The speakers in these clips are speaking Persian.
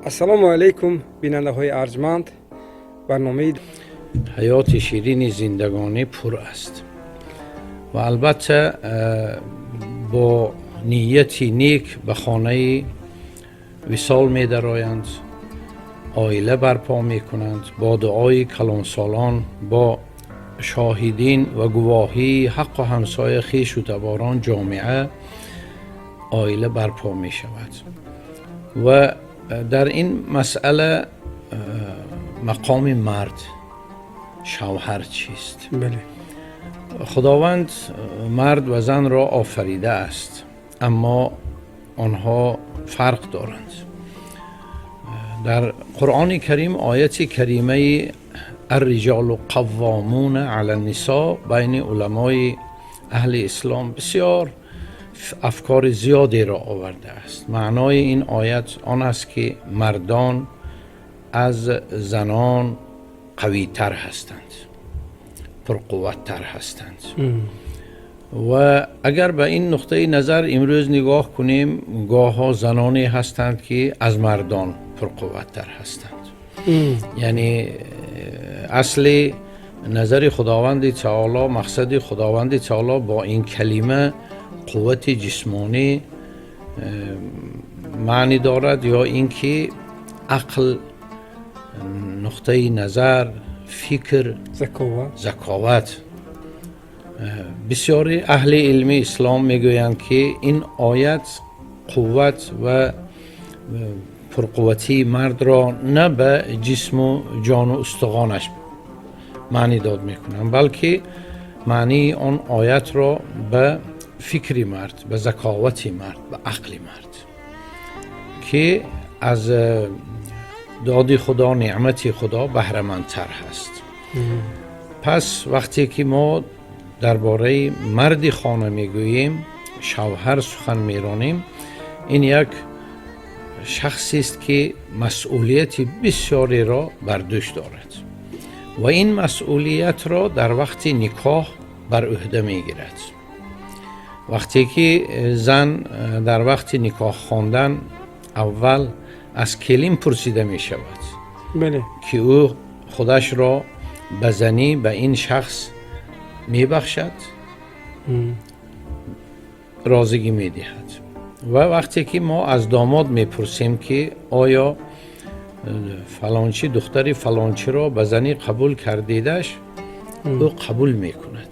السلام علیکم بیننده های ارجمند. برنامه حیات شیرین زندگانی پر است و البته با نیتی نیک به خانه وصال می درآیند، عائله برپا می کنند، با دعای کلانسالان، با شاهدین و گواهی حق و همسایه خویش و تباران جامعه عائله برپا می شود. و در این مسئله مقام مرد شوهر چیست؟ بله. خداوند مرد و زن را آفریده است، اما آنها فرق دارند. در قرآن کریم آیت کریمه الرجال قوامون علی النساء بین علمای اهل اسلام بسیار افکار زیادی را آورده است. معنای این آیت آن است که مردان از زنان قوی تر هستند، پرقوت تر هستند. و اگر به این نقطه نظر امروز نگاه کنیم، گاه ها زنانی هستند که از مردان پرقوت تر هستند. یعنی اصل نظر خداوند تعالی، مقصد خداوند تعالی با این کلمه قوت جسمانی معنی دارد، یا اینکه عقل، نقطه نظر، فکر، ذکاوت. بسیاری اهل علم اسلام میگویند که این آیت قوت و پرقوتی مرد را نه به جسم و جان و استخوانش معنی داد میکنند، بلکه معنی آن آیت را به فکری مرد، به ذکاوت مرد، به عقل مرد که از داد خدا، نعمت خدا بهره مندتر هست. پس وقتی که ما درباره مرد خانه میگوییم، شوهر سخن میرانیم، این یک شخصی است که مسئولیت بسیاری را بر دوش دارد و این مسئولیت را در وقت نکاح بر عهده میگیرد. وقتی که زن در وقت نکاح خواندن اول از کلیم پرسیده می شود بله. که او خودش را به زنی به این شخص می بخشد، رازگی می دهد. و وقتی که ما از داماد می پرسیم که آیا فلانچی دختری فلانچی را به زنی قبول کردیدش، او قبول می کند.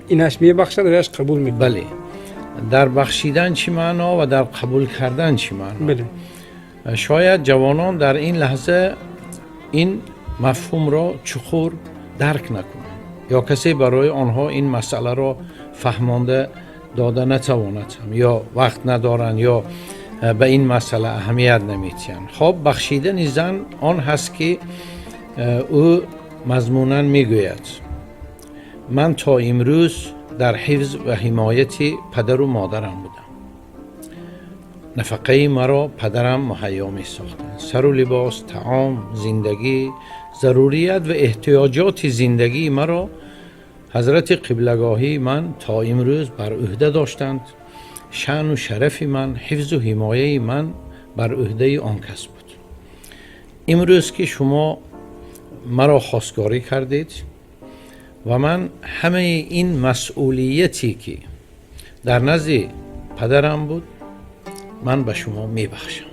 اینش می بخشد و اینش قبول می کند. بله. در بخشیدن چی معنا و در قبول کردن چی معنا؟ بله. شاید جوانان در این لحظه این مفهوم را چخور درک نکنند، یا کسی برای آنها این مسئله را فهمانده داده نتواند، یا وقت ندارند، یا به این مسئله اهمیت نمیتیند. خب بخشیدن زن آن هست که او مضمونا میگوید من تا امروز در حفظ و حمایت پدر و مادرم بودم، نفقه مرا پدرم مهیا می ساختند، سر و لباس، طعام، زندگی، ضروریات و احتیاجات زندگی مرا حضرت قبلگاهی من تا امروز بر عهده داشتند. شأن و شرف من، حفظ و حمایه من بر عهده آن کس بود. امروز که شما مرا خواستگاری کردید و من همه این مسئولیتی که در نزد پدرم بود من به شما می بخشم.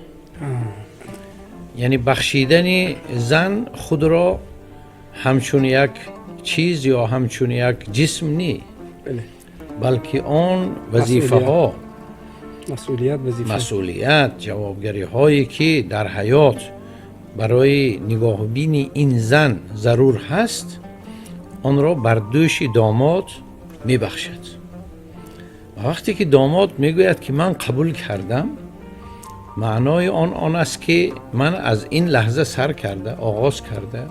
یعنی بخشیدن زن خود را همچون یک چیز یا همچون یک جسم نی، بلکه آن وظیفه ها، مسئولیت، جوابگری هایی که در حیات برای نگاه بینی این زن ضرور هست، آن را بر دوش داماد می بخشد. و وقتی که داماد می گوید که من قبول کردم، معنای آن است که من از این لحظه سر کرده، آغاز کرده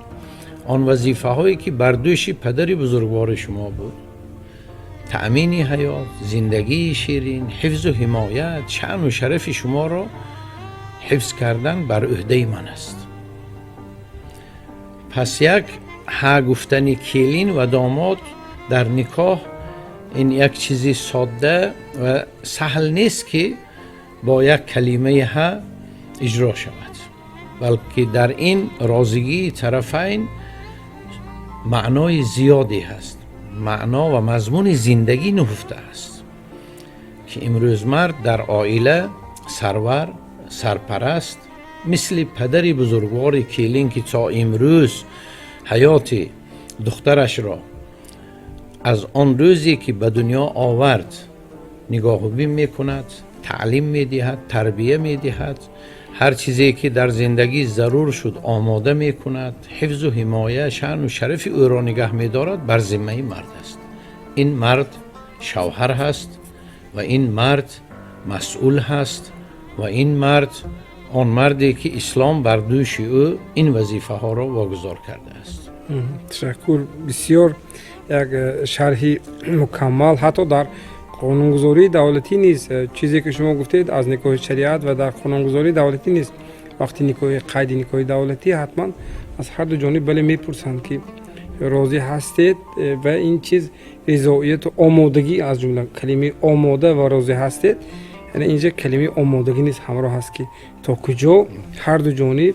آن وظیفه هایی که بر دوش پدری بزرگوار شما بود، تأمین حیات، زندگی شیرین، حفظ و حمایت، شأن و شرف شما را حفظ کردن بر عهده من است. پس یک گفتن کلین و داماد در نکاح این یک چیزی ساده و سهل نیست که با یک کلمه اجرا شود. بلکه در این راضیگی طرفین معنای زیادی هست. معنا و مضمون زندگی نهفته است که امروز مرد در عائله سرور، سرپرست، مثل پدری بزرگوار کلین که تا امروز حیات دخترش را از آن روزی که به دنیا آورد نگاه و بین میکند، تعلیم میدهد، تربیه میدهد، هر چیزی که در زندگی ضرور شد آماده میکند، حفظ و حمایه شأن و شرف او را نگه میدارد، بر ذمه مرد است. این مرد شوهر هست و این مرد مسئول هست و این مرد آن مردی که اسلام بر دوش او این وظیفه ها را واگذار کرده است. تشکر. بسیار یک شرحی مکمل. حتی در قانونگذاری دولتی نیست چیزی که شما گفتید از نکاح شریعت و در قانونگذاری دولتی نیست. وقتی نکاح قید نکاح دولتی حتما از هر دو جانب بله میپرسند که راضی هستید و این چیز رضایت و آمادگی، از جمله کلمه آماده و راضی هستید، یعنی اینجا کلمه آمادگی نیست، همراه هست که تا کجا هر دو جانب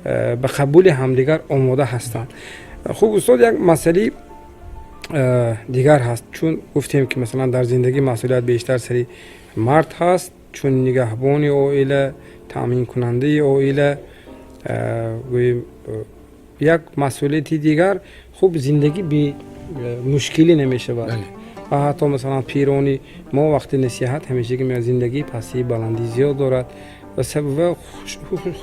به قبول همدیگر آماده هستند. خوب استاد، یک مسئله دیگر هست، چون گفتیم که مثلا در زندگی مسئولیت بیشتر سری مرد هست، چون نگهبان عائله، تامین کننده عائله و یک مسئولیتی دیگر، خوب زندگی بی مشکلی نمیشه باید. و حتی مثلا پیرانی ما وقتی نصیحت همیشه که زندگی پسی بلندی زیاد دارد و سبب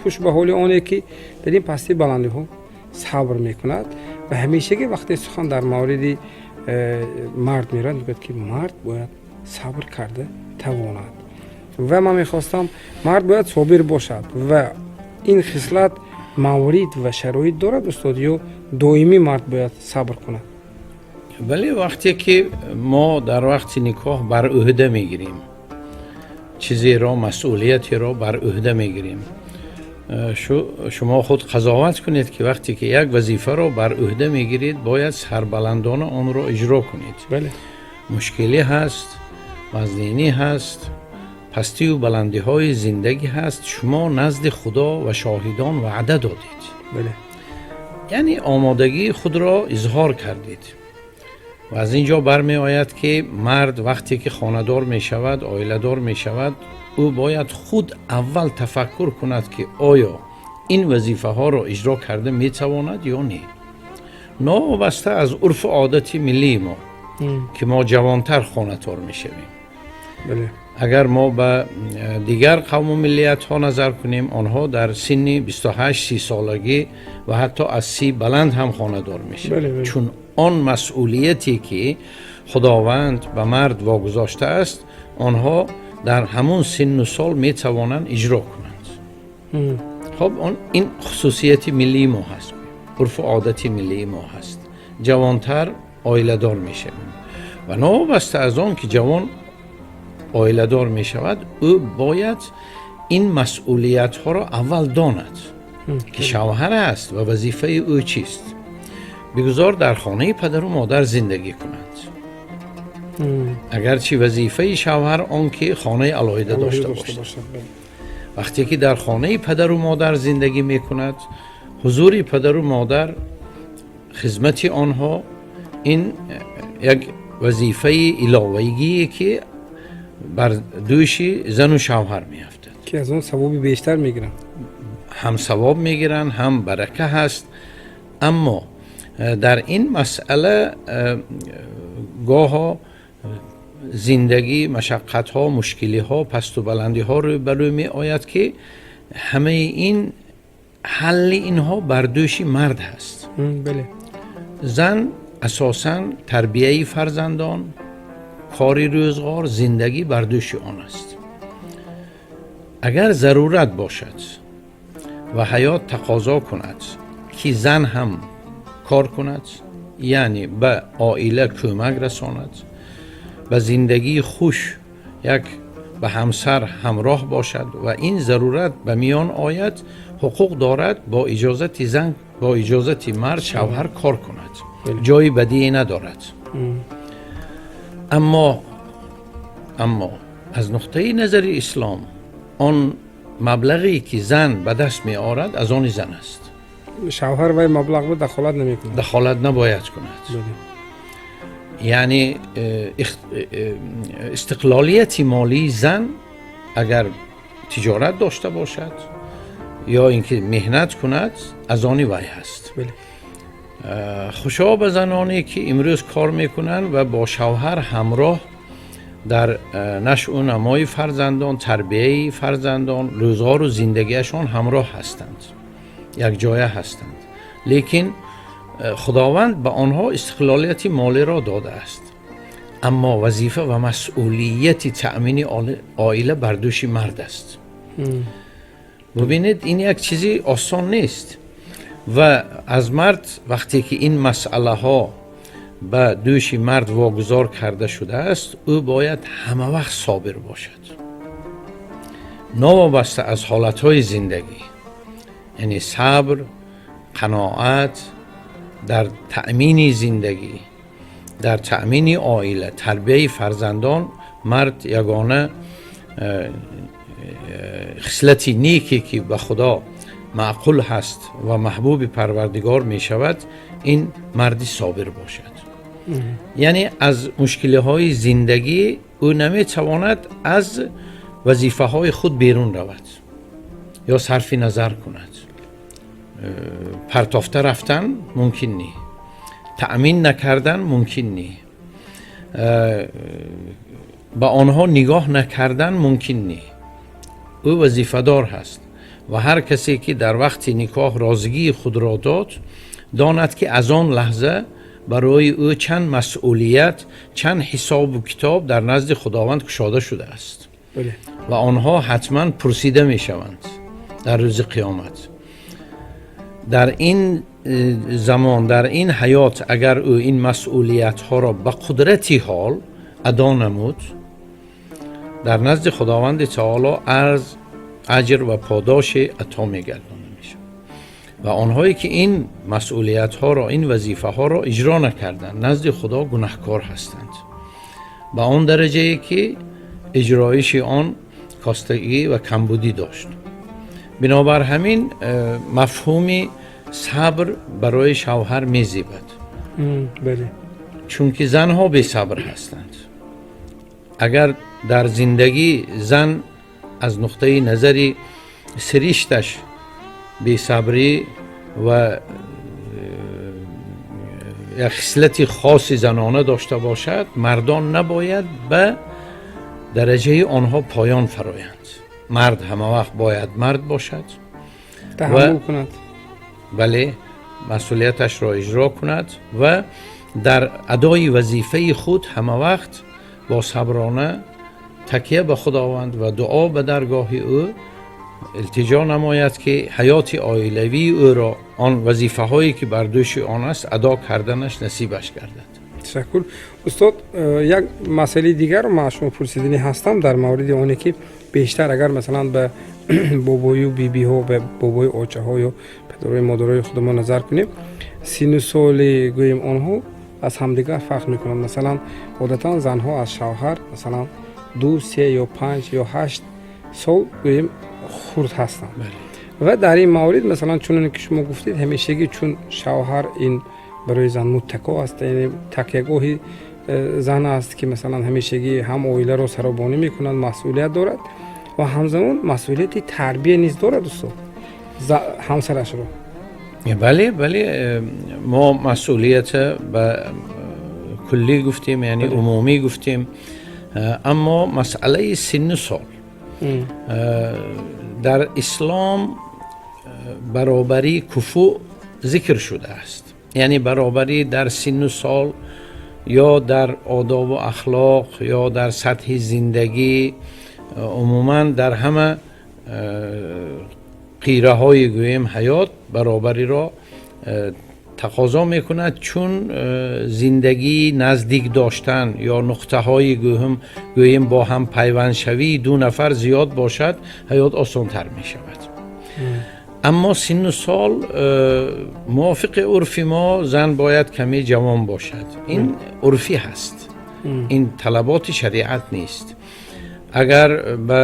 خوش به حال آنه که در این پسی بلندی ها صبر میکند و همیشه که وقتی سخن در مورد مرد میرن میگوید که مرد باید صبر کرده تواند و من میخواستم مرد باید صابر باشد و این خصلت موارد و شرایط دارد استاد یا دائمی مرد باید صبر کند؟ ولی وقتی که ما در وقت نکاح بر عهده میگیریم چیزی را، مسئولیتی را بر عهده میگیریم، شما خود قضاوت کنید که وقتی که یک وظیفه را بر عهده میگیرید باید سربلندانه آن را اجرا کنید. بله. مشکلی هست، مزنینی هست، پستی و بلندی های زندگی هست، شما نزد خدا و شاهدان وعده دادید. بله. یعنی آمادگی خود را اظهار کردید و از اینجا برمی آید که مرد وقتی که خانه‌دار می شود، عائله‌دار می شود، او باید خود اول تفکر کند که آیا این وظیفه ها را اجرا کرده می تواند یا نه. ناوابسته از عرف عادت ملی ما که ما جوانتر خانه‌دار می شویم. بله. اگر ما به دیگر قوم و ملیت ها نظر کنیم، آنها در سن 28-30 سالگی و حتی از 30 بلند هم خانه‌دار می شوند. بله. چون آن مسئولیتی که خداوند به مرد واگذاشته است آنها در همون سن و سال می توانند اجرا کنند. خب این خصوصیت ملی ما هست، عرف و عادت ملی ما هست. جوانتر عائله دار می شویم و نابسته از آن که جوان عائله دار می شود، او باید این مسئولیت ها را اول داند که شوهر است و وظیفه او چیست. بگذار در خانه پدر و مادر زندگی کنند، اگرچه وظیفه شوهر آن که خانه علایده داشته باشد. وقتی که در خانه پدر و مادر زندگی می کند، حضور پدر و مادر، خدمت آنها، این یک وظیفه الهویی که بر دوش زن و شوهر می افتد که از اون ثوابی بیشتر میگیرن. هم ثواب میگیرن، هم برکه هست. اما در این مسئله گاه زندگی مشقت ها، مشکلی ها، پست و بلندی ها رو برای می آید که همه این حل اینها بر دوش مرد هست. بله. زن اساساً تربیه فرزندان، کاری روزگار، زندگی بر دوش آن است. اگر ضرورت باشد و حیات تقاضا کند که زن هم کار کند، یعنی به عائله کمک رساند، به زندگی خوش یک به همسر همراه باشد و این ضرورت به میان آید، حقوق دارد با اجازت زن، با اجازت مرد شوهر کار کند، جای بدی ندارد. اما از نقطه نظر اسلام آن مبلغی که زن به دست می آورد از آن زن است. شوهر و مبلغ رو دخالت نمیکنه. دخالت نباید کند. یعنی استقلالیت مالی زن اگر تجارت داشته باشد یا اینکه مهنت کند از آن وی هست. خوشا به زنانی که امروز کار میکنن و با شوهر همراه در نشأ و نمای فرزندان، تربیه فرزندان، روزگار و زندگیشان همراه هستند، یک جایه هستند. لیکن خداوند به آنها استقلالیت مالی را داده است، اما وظیفه و مسئولیت تأمین عائله بر دوش مرد است. ببینید این یک چیزی آسان نیست و از مرد وقتی که این مسئله ها به دوش مرد واگذار کرده شده است، او باید همه وقت صابر باشد، نوابسته از حالتهای زندگی. یعنی صبر، قناعت در تأمین زندگی، در تأمین عائله، تربیه فرزندان. مرد یگانه خصلتی نیکی که به خدا معقول هست و محبوب پروردگار می شود، این مردی صابر باشد. یعنی از مشکل های زندگی او نمی تواند از وظیفه های خود بیرون رود یا صرف نظر کند. پرتافته رفتن ممکن نی، تأمین نکردن ممکن نی، با آنها نگاه نکردن ممکن نی. او وظیفه دار هست و هر کسی که در وقت نکاح رازگی خود را داد داند که از آن لحظه برای او چند مسئولیت، چند حساب و کتاب در نزد خداوند گشاده شده است و آنها حتما پرسیده می شوند در روز قیامت. در این زمان، در این حیات، اگر او این مسئولیت ها را به قدرتی حال ادا نمود، در نزد خداوند تعالی اجر و پاداش عطا می‌گردانده میشه. و آنهایی که این مسئولیت ها را، این وظیفه ها را اجرا نکردند، نزد خدا گناهکار هستند، به آن درجه که اجرایش آن کاستگی و کمبودی داشت. بنابر همین مفهوم صبر برای شوهر میزیبد. بله. چون که زنها بی صبر هستند. اگر در زندگی زن از نقطه نظری سریشتش بی صبری و یک خصلت خاص زنانه داشته باشد، مردان نباید به درجه آنها پایان فرایند. مرد همه وقت باید مرد باشد، تحمل کند، بله، مسئولیتش را اجرا کند و در ادای وظیفه خود همه وقت با صبرانه تکیه به خداوند و دعا به درگاه او التجا نماید که حیات عائلوی او را، آن وظیفه هایی که بر دوش آن است، ادا کردنش نصیبش گردد. تشکر. استاد، یک مسئله دیگر ما شما پرسیدنی هستم در مورد اونی که بیشتر اگر مثلا به بابای و بیبی ها، به بابای آچه ها یا پدرای مادرای خودمان نظر کنیم، سن و سال گویم آنها از همدیگر فرق میکنند. مثلا عادتا زنها از شوهر مثلا 2، 3 یا 5 یا 8 سال گویم خورد هستند. و در این مورد مثلا چون که شما گفتید همیشگی چون شوهر این برای زن متکا است، یعنی تکیه‌گاهی زن است که مثلا همیشگی هم عائله را سربانی میکنند، مسئولیت دارد و همزمان مسئولیت تربیه نیز دارد استاد همسرش را. بله، ما مسئولیت به کلی گفتیم، یعنی عمومی گفتیم، اما مسئله سن و سال در اسلام برابری کفو ذکر شده است. یعنی برابری در سن و سال یا در آداب و اخلاق یا در سطح زندگی، عموما در همه قیره های گویم حیات برابری را تقاضا میکند، چون زندگی نزدیک داشتن یا نقطه های گویم با هم پیوند شوی دو نفر زیاد باشد، حیات آسان تر می شود. اما سن و سال موافق عرف ما زن باید کمی جوان باشد. این عرفی هست، این طلبات شریعت نیست. اگر به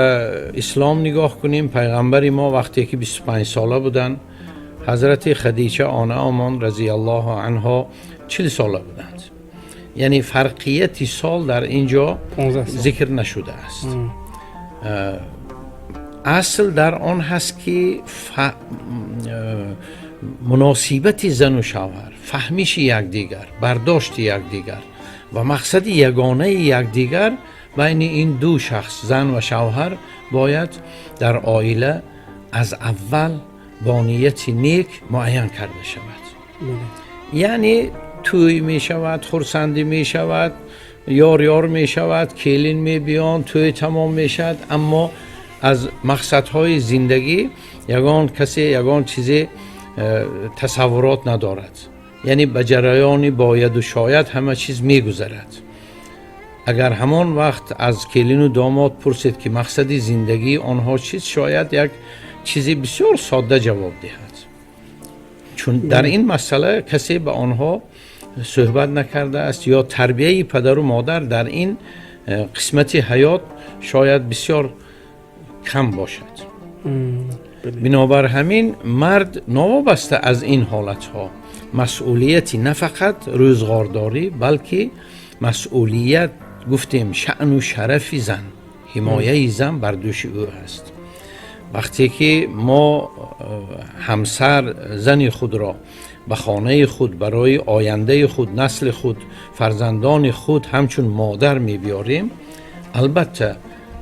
اسلام نگاه کنیم، پیغمبر ما وقتی که 25 ساله بودن، حضرت خدیجه آن آمان رضی الله عنها 40 ساله بودند. یعنی فرقیت سال در اینجا 15 سال. ذکر نشده است. اصل در آن هست که مناسبت زن و شوهر، فهمیش یکدیگر، برداشت یکدیگر و مقصد یگانه یکدیگر بین این دو شخص، زن و شوهر، باید در عائله از اول با نیت نیک معین کرده شود. یعنی توی می شود، خرسندی می شود، یار می شود، کلین می بیان، توی تمام می شود، اما از مقصدهای زندگی یگان کسی یگان چیزی تصورات ندارد. یعنی به جریان باید و شاید همه چیز می گذرد. اگر همان وقت از کلین و داماد پرسید که مقصد زندگی آنها چیست، شاید یک چیزی بسیار ساده جواب دهد، چون در این مسئله کسی به آنها صحبت نکرده است یا تربیه پدر و مادر در این قسمت حیات شاید بسیار کم باشد. بنابر همین مرد نوابسته از این حالت ها مسئولیتی نه فقط روزگارداری، بلکه مسئولیت گفتیم شأن و شرف زن، حمایه زن بر دوش او است. وقتی که ما همسر زن خود را به خانه خود برای آینده خود، نسل خود، فرزندان خود همچون مادر می بیاریم، البته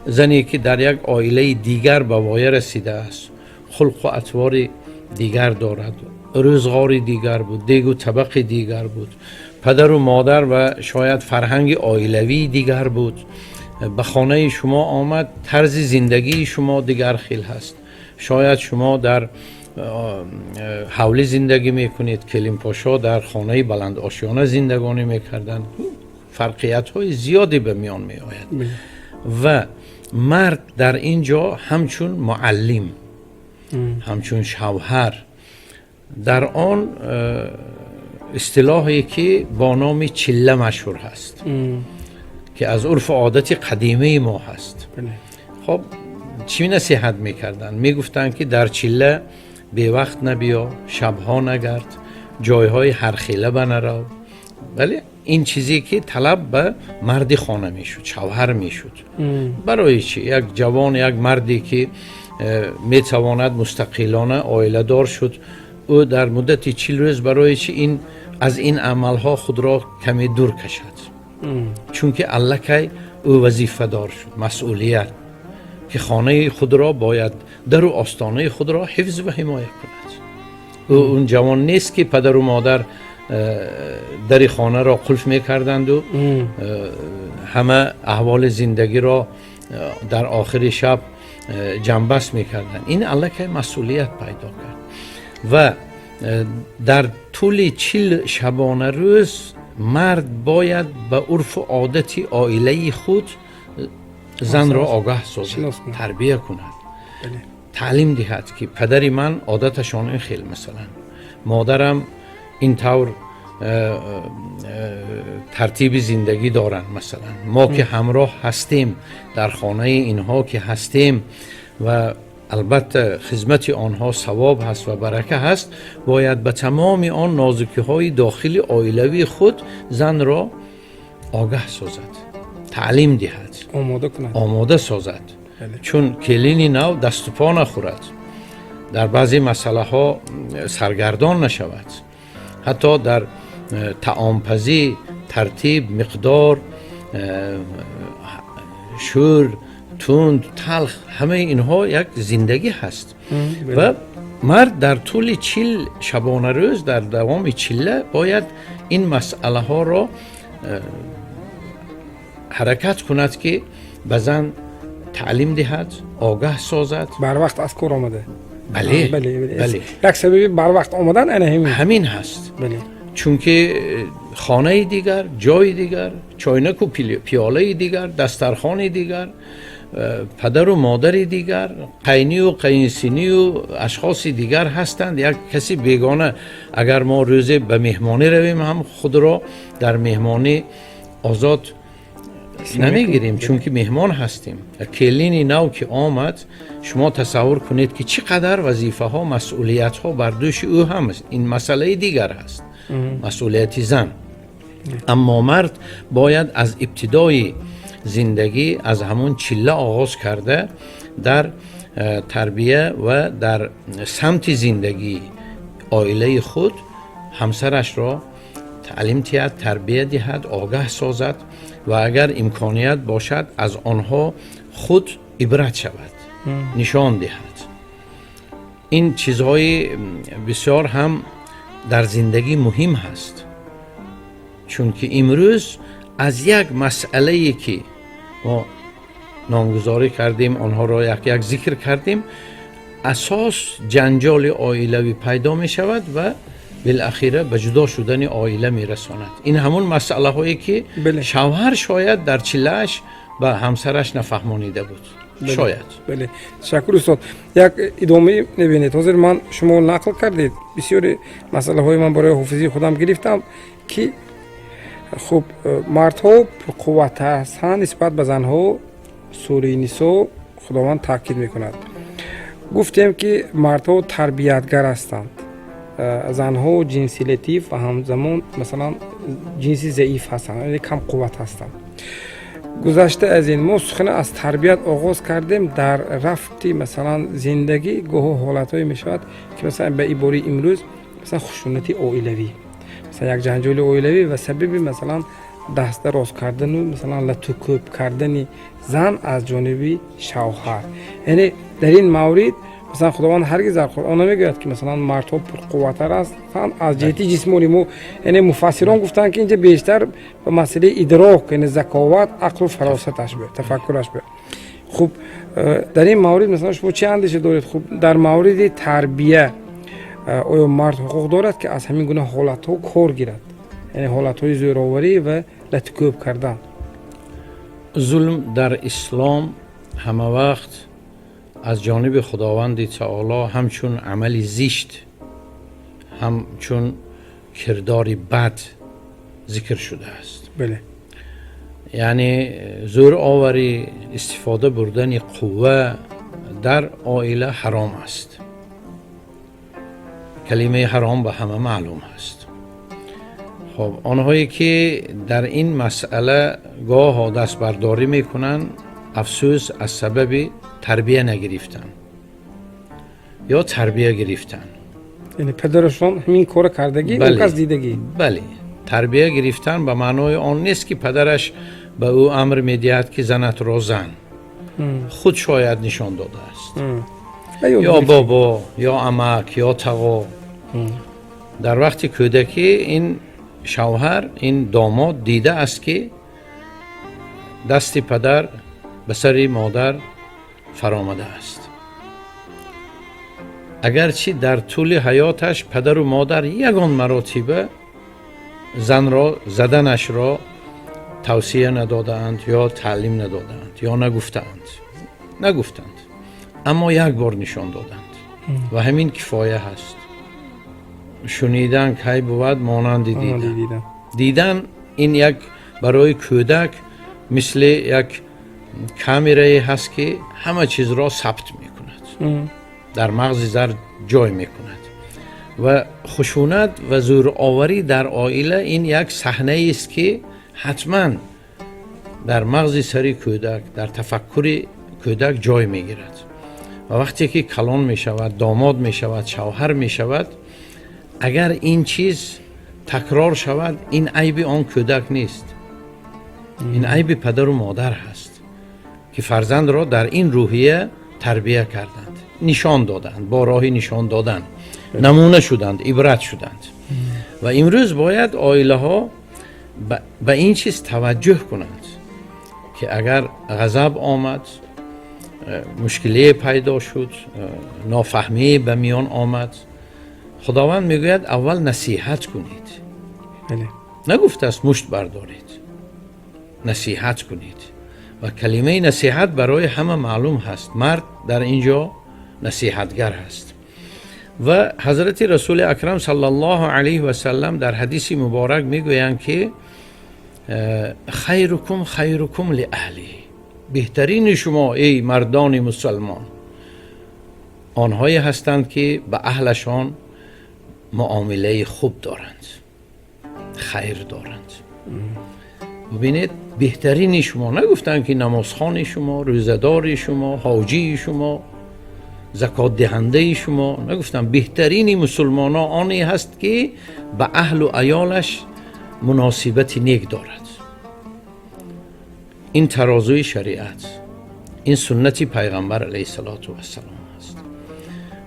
زنی که در یک عائله دیگر به وای رسیده است، خلق و اطوار دیگر دارد، روزگار دیگر بود، دیگ و طبق دیگر بود، پدر و مادر و شاید فرهنگ عائلوی دیگر بود، به خانه شما آمد، طرز زندگی شما دیگر خیل هست. شاید شما در حولی زندگی میکنید، کلیم پاشا در خانه بلند آشیانه زندگانی میکردن، فرقیت های زیادی به میان می آید. و مرد در اینجا همچون معلم، همچون شوهر، در آن اصطلاحی که با نام چله مشهور هست که از عرف عادت قدیمی ما هست. خب چی نصیحت میکردن؟ میگفتن که در چله به وقت نبیا، شبها نگرد، جایهای هرخیله بنرو. ولی این چیزی که طلب به مرد خانه میشد، شوهر میشد. برای چی؟ یک جوان، یک مردی که میتواند مستقلانه عائله دار شد، او در مدت 40 روز برای چی این از این عملها خود را کمی دور کشد؟ چون که الکی او وظیفه دار شد، مسئولیت که خانه خود را باید در و آستانه خود را حفظ و حمایت کند. او اون جوان نیست که پدر و مادر در خانه را قلف میکردند و همه احوال زندگی را در آخر شب جنبست میکردند. این الکی مسئولیت پیدا کرد و در طول 40 شبانه روز مرد باید به عرف و عادت عائله خود زن را آگاه سازد، تربیه کند، تعلیم دهد که پدری من عادتشان این خیلی، مثلا مادرم این طور ترتیب زندگی دارن، مثلا ما که همراه هستیم در خانه اینها که هستیم و البته خدمت آنها ثواب هست و برکه هست، باید به تمام آن نازکی های داخلی عائلوی خود زن را آگاه سازد، تعلیم دهد، آماده سازد. چون کلینی نو دست و پا نخورد، در بعضی مسئله ها سرگردان نشود، حتی در طعامپزی، ترتیب، مقدار، شور، تند، تلخ، همه اینها یک زندگی هست. و مرد در طول 40 شبانه روز در دوام چله باید این مسئله ها را حرکت کند که به زن تعلیم دهد، آگاه سازد. بر وقت از کار آمده. بله. یک سببی بر وقت آمدن همین هست. بله. چون که خانه دیگر، جای دیگر، چاینک و پیاله دیگر، دسترخوان دیگر، پدر و مادر دیگر، قینی و قینسینی و اشخاص دیگر هستند. یک کسی بیگانه، اگر ما روزی به مهمانی رویم هم خود را در مهمانی آزاد نمیگیریم چون که مهمان هستیم. کلین نو که آمد شما تصور کنید که چقدر وظیفه ها مسئولیت ها بر دوش او هم است. این مسئله دیگر هست، مسئولیت زن. اما مرد باید از ابتدای زندگی از همون چله آغاز کرده در تربیه و در سمت زندگی عائله خود همسرش را تعلیم دهد، تربیه دهد، آگاه سازد و اگر امکانیت باشد از آنها خود عبرت شود، نشان دهد. این چیزهای بسیار هم در زندگی مهم هست، چون که امروز از یک مسئله که ما نامگذاری کردیم آنها را یک یک ذکر کردیم، اساس جنجال عائلوی پیدا می شود و بالاخره به جدا شدن عائله می رساند. این همون مسئله هایی که شوهر شاید در چلهش به همسرش نفهمانیده بود. شاید. بله. تشکر استاد. یک ادامه نبینید. حاضر من شما نقل کردید بسیار مسئله های من برای حافظی خودم گرفتم که خب مردها قوت هستند نسبت به زنها. سوره نساء خداوند تاکید میکند. گفتیم که مردها تربیتگر هستند، زنها جنسی لطیف و همزمان مثلا جنسی ضعیف هستند، یعنی کم قوت هستند. گذشته از این ما سخن از تربیت آغاز کردیم. در رفت مثلا زندگی گاه حالتهایی میشود که مثلا به عباره امروز مثلا خشونتی عائلوی، مثلا یک جنجال عائلوی و سبب مثلا دست دراز کردن و مثلا لطوکوب کردن زن از جانب شوهر. یعنی در این مورد مثلا خداوند هرگز در قرآن نمیگوید که مثلا مردها پرقوت‌تر هستند از جهت جسمانی. یعنی مفسران گفتن که اینجا بیشتر به مسئله ادراک، یعنی ذکاوت، عقل و فراستش به تفکرش به. خب در این مورد مثلا شما چه اندیشه دارید؟ خب در مورد تربیه آیا مرد حقوق دارد که از همین گونه حالت‌ها کار گیرد؟ یعنی حالت‌های زوراوری و لطکوب کردن. ظلم در اسلام همه وقت از جانب خداوند تعالی همچون عمل زشت، همچون کرداری بد ذکر شده است. بله. یعنی زور آوری، استفاده بردن قوه در عائله حرام است. کلمه حرام به همه معلوم است. خب آنهایی که در این مسئله گاه دست برداری میکنن، افسوس از سبب تربیه نگرفتن یا تربیه گرفتن. یعنی پدرشون همین کار کردگی بله. او کس دیدگی. بله. تربیه گرفتن به معنای آن نیست که پدرش به او امر میدهد که زنت را زن. خود شاید نشان داده است. یا بابا یا عمک یا تقا. در وقت کودکی این شوهر، این داماد دیده است که دست پدر به سر مادر فرامده است. اگرچه در طول حیاتش پدر و مادر یگان مراتبه زن را زدنش را توصیه ندادند یا تعلیم ندادند یا نگفتند، اما یک بار نشان دادند و همین کفایه هست. شنیدن کی بود مانند دیدن این یک برای کودک مثل یک کامرای هست که همه چیز را ثبت میکند، در مغز زر جای میکند. و خشونت و زورآوری در عائله این یک صحنه است که حتما در مغز سری کودک، در تفکر کودک جای میگیرد و وقتی که کلان میشود، داماد میشود، شوهر میشود، اگر این چیز تکرار شود، این عیب آن کودک نیست، این عیب پدر و مادر هست که فرزند را در این روحیه تربیه کردند، نشان دادند، با راهی نشان دادند، نمونه شدند، عبرت شدند. و امروز باید عائله ها به این چیز توجه کنند که اگر غضب آمد، مشکلی پیدا شد، نافهمی به میان آمد، خداوند میگوید اول نصیحت کنید. بله. نگفته است مشت بردارید، نصیحت کنید. و کلمه نصیحت برای همه معلوم هست. مرد در اینجا نصیحتگر هست. و حضرت رسول اکرم صلی الله علیه و سلم در حدیث مبارک میگویند که خیرکم خیرکم لاهله، بهترین شما ای مردان مسلمان آنهایی هستند که به اهلشان معامله خوب دارند، خیر دارند. ببینید بهترین شما، نگفتن که نمازخوان شما، روزه‌دار شما، حاجی شما، زکات دهنده شما، نگفتن بهترین مسلمان ها آنی هست که به اهل و عیالش مناسبت نیک دارد. این ترازوی شریعت، این سنت پیغمبر علیه السلام است.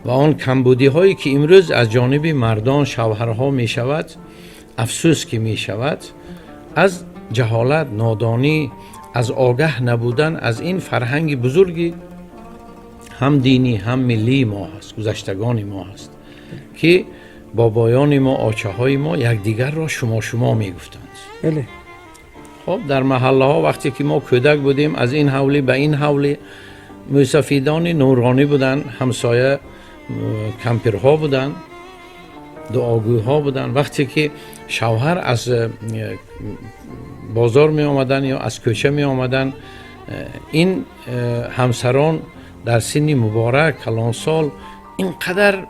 و آن کمبودی هایی که امروز از جانب مردان شوهرها می شود، افسوس که می شود، از جهالت، نادانی، از آگاه نبودن از این فرهنگ بزرگی هم دینی هم ملی ما هست، گذشتگان ما هست که بابایان ما، آچه های ما یکدیگر را شما می گفتند. بله. خب در محله ها وقتی که ما کودک بودیم از این حولی به این حولی موسفیدان نورانی بودن، همسایه کمپرها بودن، دعاگوها بودن. وقتی که شوهر از بازار می آمدن یا از کوچه می آمدن، این همسران در سن مبارک کلانسال اینقدر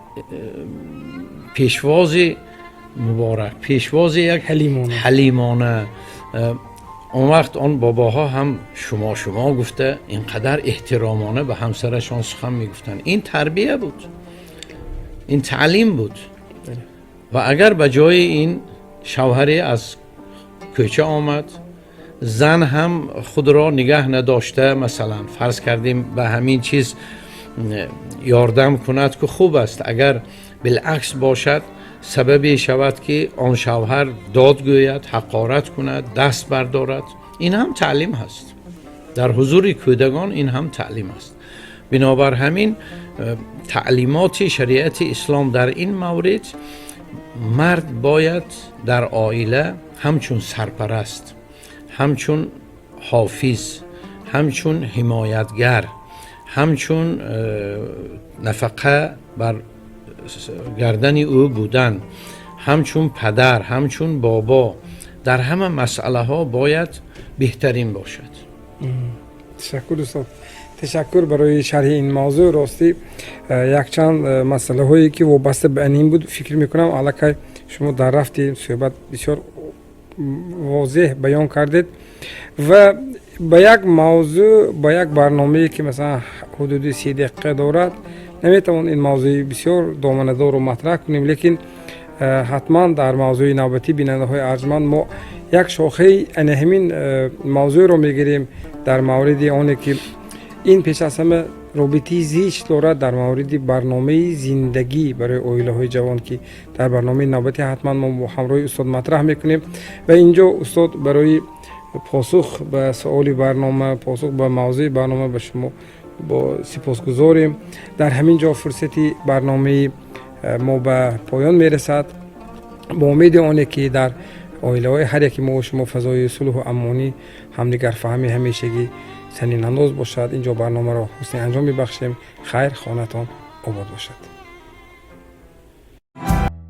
پیشواز مبارک، پیشواز یک حلیمانه، اون وقت آن باباها هم شما گفته اینقدر احترامانه به همسرشان سخن میگفتن. این تربیه بود، این تعلیم بود. و اگر به جای این شوهری از کوچه آمد، زن هم خود را نگه نداشته، مثلا فرض کردیم به همین چیز یاردم کند که خوب است، اگر بالعکس باشد سببی شود که آن شوهر داد گوید، حقارت کند، دست بردارد، این هم تعلیم هست. در حضور کودکان این هم تعلیم است. بنابر همین تعلیمات شریعت اسلام در این مورد، مرد باید در عائله همچون سرپرست، همچون حافظ، همچون حمایتگر، همچون نفقه بر گردن او بودن، همچون پدر، همچون بابا، در همه مسئله ها باید بهترین باشد. تشکر استاد، تشکر برای شرح این موضوع. راستی یک چند مسئله هایی که وابسته به این بود فکر میکنم علاقه شما در رفت صحبت بسیار واضح بیان کردید و با یک موضوع، با یک برنامه که مثلا حدود 30 دقیقه دارد نمیتوان این موضوع بسیار دامنه‌دار رو مطرح کنیم، لیکن حتما در موضوع نوبتی بیننده های ارجمند ما یک شاخه همین موضوع رو میگیریم در مورد آنه که این پیش از همه رابطی زیست دارد در مورد برنامه زندگی برای عائله های جوان که در برنامه نوبتی حتما ما همراه استاد مطرح میکنیم. و اینجا استاد برای پاسخ به سوال برنامه، پاسخ به موضوع برنامه به شما با سپاسگزاریم. در همین جا فرصتی برنامه ما به پایان میرسد، با امید آنه که در عائله های هر یکی ما و شما فضای صلح و امانی، همدیگر فهمی همیشگی سنین انداز باشد. اینجا برنامه را حسن انجام میبخشیم. خیر، خانتان آباد باشد.